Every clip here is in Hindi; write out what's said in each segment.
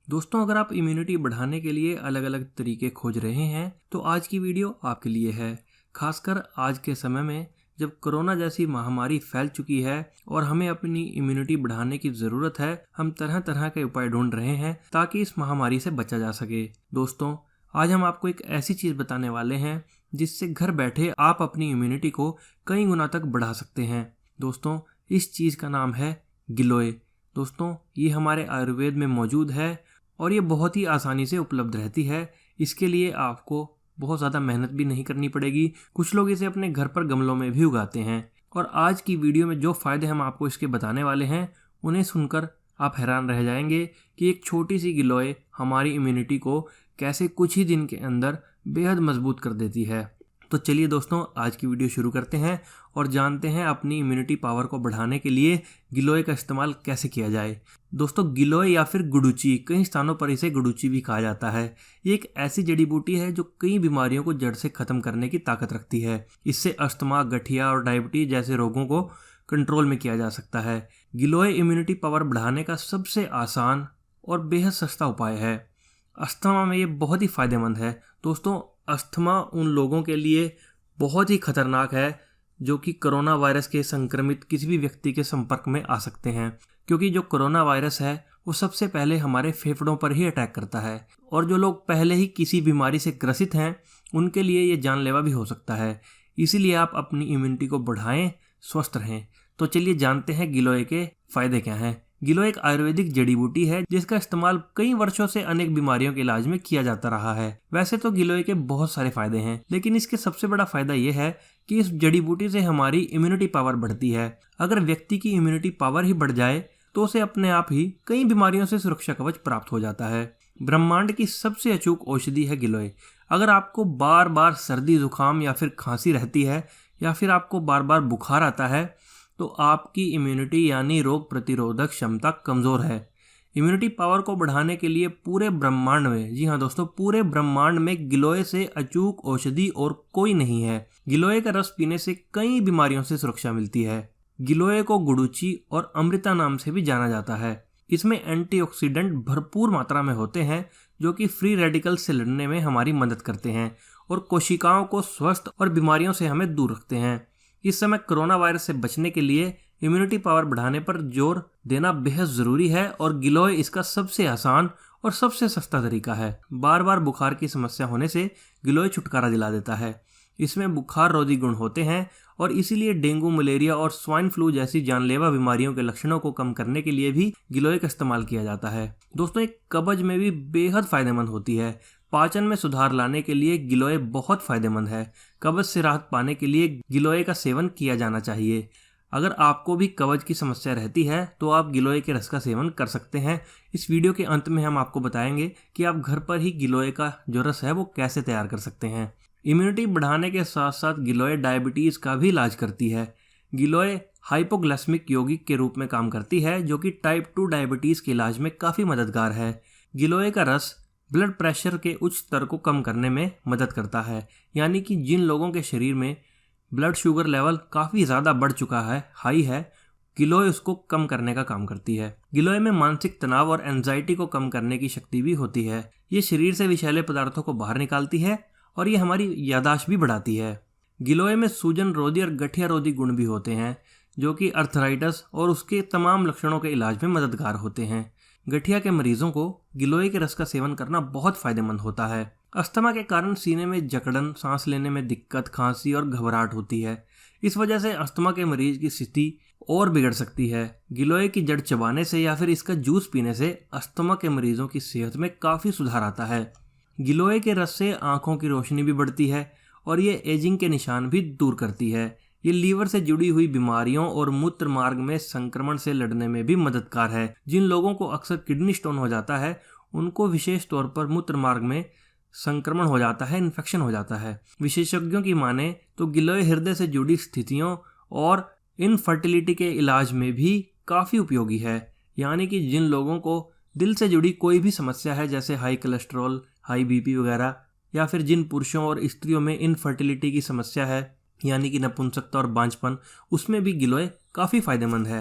दोस्तों, अगर आप इम्यूनिटी बढ़ाने के लिए अलग अलग तरीके खोज रहे हैं तो आज की वीडियो आपके लिए है। खासकर आज के समय में जब कोरोना जैसी महामारी फैल चुकी है और हमें अपनी इम्यूनिटी बढ़ाने की ज़रूरत है, हम तरह तरह के उपाय ढूंढ रहे हैं ताकि इस महामारी से बचा जा सके। दोस्तों, आज हम आपको एक ऐसी चीज़ बताने वाले हैं जिससे घर बैठे आप अपनी इम्यूनिटी को कई गुना तक बढ़ा सकते हैं। दोस्तों, इस चीज़ का नाम है गिलोय। दोस्तों, ये हमारे आयुर्वेद में मौजूद है और ये बहुत ही आसानी से उपलब्ध रहती है। इसके लिए आपको बहुत ज़्यादा मेहनत भी नहीं करनी पड़ेगी। कुछ लोग इसे अपने घर पर गमलों में भी उगाते हैं और आज की वीडियो में जो फ़ायदे हम आपको इसके बताने वाले हैं उन्हें सुनकर आप हैरान रह जाएंगे कि एक छोटी सी गिलोय हमारी इम्यूनिटी को कैसे कुछ ही दिन के अंदर बेहद मजबूत कर देती है। तो चलिए दोस्तों, आज की वीडियो शुरू करते हैं और जानते हैं अपनी इम्यूनिटी पावर को बढ़ाने के लिए गिलोय का इस्तेमाल कैसे किया जाए। दोस्तों, गिलोय या फिर गुडुची, कई स्थानों पर इसे गुडुची भी कहा जाता है। ये एक ऐसी जड़ी बूटी है जो कई बीमारियों को जड़ से खत्म करने की ताकत रखती है। इससे अस्थमा, गठिया और डायबिटीज जैसे रोगों को कंट्रोल में किया जा सकता है। गिलोय इम्यूनिटी पावर बढ़ाने का सबसे आसान और बेहद सस्ता उपाय है। अस्थमा में ये बहुत ही फायदेमंद है। दोस्तों, अस्थमा उन लोगों के लिए बहुत ही खतरनाक है जो कि कोरोना वायरस के संक्रमित किसी भी व्यक्ति के संपर्क में आ सकते हैं, क्योंकि जो कोरोना वायरस है वो सबसे पहले हमारे फेफड़ों पर ही अटैक करता है और जो लोग पहले ही किसी बीमारी से ग्रसित हैं उनके लिए ये जानलेवा भी हो सकता है। इसीलिए आप अपनी इम्यूनिटी को बढ़ाएं, स्वस्थ रहें। तो चलिए जानते हैं गिलोय के फायदे क्या हैं। गिलोय एक आयुर्वेदिक जड़ी बूटी है जिसका इस्तेमाल कई वर्षों से अनेक बीमारियों के इलाज में किया जाता रहा है। वैसे तो गिलोय के बहुत सारे फायदे हैं, लेकिन इसके सबसे बड़ा फायदा यह है कि इस जड़ी बूटी से हमारी इम्यूनिटी पावर बढ़ती है। अगर व्यक्ति की इम्यूनिटी पावर ही बढ़ जाए तो उसे अपने आप ही कई बीमारियों से सुरक्षा कवच प्राप्त हो जाता है। ब्रह्मांड की सबसे अचूक औषधि है गिलोय। अगर आपको बार बार सर्दी, जुकाम या फिर खांसी रहती है या फिर आपको बार बार बुखार आता है तो आपकी इम्यूनिटी यानी रोग प्रतिरोधक क्षमता कमज़ोर है। इम्यूनिटी पावर को बढ़ाने के लिए पूरे ब्रह्मांड में, जी हाँ दोस्तों, पूरे ब्रह्मांड में गिलोय से अचूक औषधि और कोई नहीं है। गिलोय का रस पीने से कई बीमारियों से सुरक्षा मिलती है। गिलोय को गुडुची और अमृता नाम से भी जाना जाता है। इसमें एंटीऑक्सीडेंट भरपूर मात्रा में होते हैं जो कि फ्री रेडिकल से लड़ने में हमारी मदद करते हैं और कोशिकाओं को स्वस्थ और बीमारियों से हमें दूर रखते हैं। इस समय कोरोना वायरस से बचने के लिए इम्यूनिटी पावर बढ़ाने पर जोर देना बेहद ज़रूरी है और गिलोय इसका सबसे आसान और सबसे सस्ता तरीका है। बार बार बुखार की समस्या होने से गिलोय छुटकारा दिला देता है। इसमें बुखार रोधी गुण होते हैं और इसीलिए डेंगू, मलेरिया और स्वाइन फ्लू जैसी जानलेवा बीमारियों के लक्षणों को कम करने के लिए भी गिलोय का इस्तेमाल किया जाता है। दोस्तों, एक कब्ज में भी बेहद फायदेमंद होती है। पाचन में सुधार लाने के लिए गिलोय बहुत फायदेमंद है। कब्ज से राहत पाने के लिए गिलोय का सेवन किया जाना चाहिए। अगर आपको भी कब्ज की समस्या रहती है तो आप गिलोय के रस का सेवन कर सकते हैं। इस वीडियो के अंत में हम आपको बताएंगे कि आप घर पर ही गिलोय का जो रस है वो कैसे तैयार कर सकते हैं। इम्यूनिटी बढ़ाने के साथ साथ गिलोय डायबिटीज़ का भी इलाज करती है। गिलोय हाइपोग्लाइसेमिक यौगिक के रूप में काम करती है जो कि टाइप 2 डायबिटीज़ के इलाज में काफ़ी मददगार है। गिलोय का रस ब्लड प्रेशर के उच्च स्तर को कम करने में मदद करता है, यानी कि जिन लोगों के शरीर में ब्लड शुगर लेवल काफ़ी ज़्यादा बढ़ चुका है, हाई है, गिलोय उसको कम करने का काम करती है। गिलोय में मानसिक तनाव और एंजाइटी को कम करने की शक्ति भी होती है। ये शरीर से विषैले पदार्थों को बाहर निकालती है और ये हमारी याददाश्त भी बढ़ाती है। गिलोय में सूजन रोधी और गठिया रोधी गुण भी होते हैं जो कि अर्थराइटिस और उसके तमाम लक्षणों के इलाज में मददगार होते हैं। गठिया के मरीजों को गिलोय के रस का सेवन करना बहुत फायदेमंद होता है। अस्थमा के कारण सीने में जकड़न, सांस लेने में दिक्कत, खांसी और घबराहट होती है। इस वजह से अस्थमा के मरीज की स्थिति और बिगड़ सकती है। गिलोय की जड़ चबाने से या फिर इसका जूस पीने से अस्थमा के मरीजों की सेहत में काफ़ी सुधार आता है। गिलोय के रस से आंखों की रोशनी भी बढ़ती है और ये एजिंग के निशान भी दूर करती है। ये लीवर से जुड़ी हुई बीमारियों और मूत्र मार्ग में संक्रमण से लड़ने में भी मददगार है। जिन लोगों को अक्सर किडनी स्टोन हो जाता है उनको विशेष तौर पर मूत्र मार्ग में संक्रमण हो जाता है, इन्फेक्शन हो जाता है। विशेषज्ञों की माने तो गिलोय हृदय से जुड़ी स्थितियों और इनफर्टिलिटी के इलाज में भी काफ़ी उपयोगी है, यानी कि जिन लोगों को दिल से जुड़ी कोई भी समस्या है जैसे हाई कोलेस्ट्रॉल, हाई बीपी वगैरह, या फिर जिन पुरुषों और स्त्रियों में इनफर्टिलिटी की समस्या है यानी कि नपुंसकता और बांझपन, उसमें भी गिलोय काफ़ी फायदेमंद है।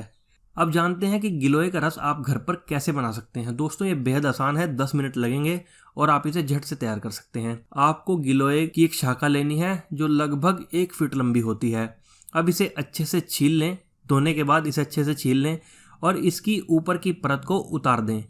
अब जानते हैं कि गिलोय का रस आप घर पर कैसे बना सकते हैं। दोस्तों ये बेहद आसान है, 10 मिनट लगेंगे और आप इसे झट से तैयार कर सकते हैं। आपको गिलोय की एक शाखा लेनी है जो लगभग 1 फीट लंबी होती है। अब इसे अच्छे से छील लें, धोने के बाद इसे अच्छे से छील लें और इसकी ऊपर की परत को उतार दें।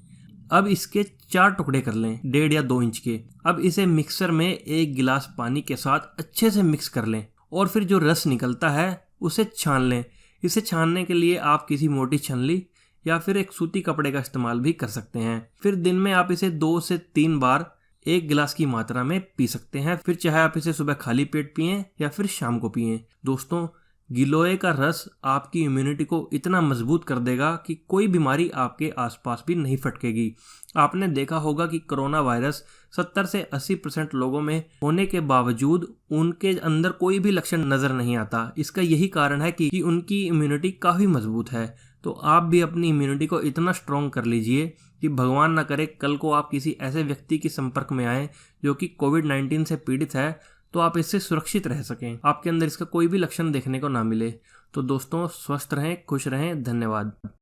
अब इसके 4 टुकड़े कर लें, 1.5 या 2 इंच के। अब इसे मिक्सर में 1 गिलास पानी के साथ अच्छे से मिक्स कर लें और फिर जो रस निकलता है उसे छान लें। इसे छानने के लिए आप किसी मोटी छन्नी या फिर एक सूती कपड़े का इस्तेमाल भी कर सकते हैं। फिर दिन में आप इसे 2 से 3 बार 1 गिलास की मात्रा में पी सकते हैं। फिर चाहे आप इसे सुबह खाली पेट पिएं या फिर शाम को पिएं। दोस्तों गिलोय का रस आपकी इम्यूनिटी को इतना मजबूत कर देगा कि कोई बीमारी आपके आसपास भी नहीं फटकेगी। आपने देखा होगा कि कोरोना वायरस 70 से 80% लोगों में होने के बावजूद उनके अंदर कोई भी लक्षण नजर नहीं आता। इसका यही कारण है कि उनकी इम्यूनिटी काफ़ी मजबूत है। तो आप भी अपनी इम्यूनिटी को इतना स्ट्रॉन्ग कर लीजिए कि भगवान ना करे कल को आप किसी ऐसे व्यक्ति के संपर्क में आए जो कि कोविड-19 से पीड़ित है, तो आप इससे सुरक्षित रह सकें, आपके अंदर इसका कोई भी लक्षण देखने को ना मिले। तो दोस्तों स्वस्थ रहें, खुश रहें, धन्यवाद।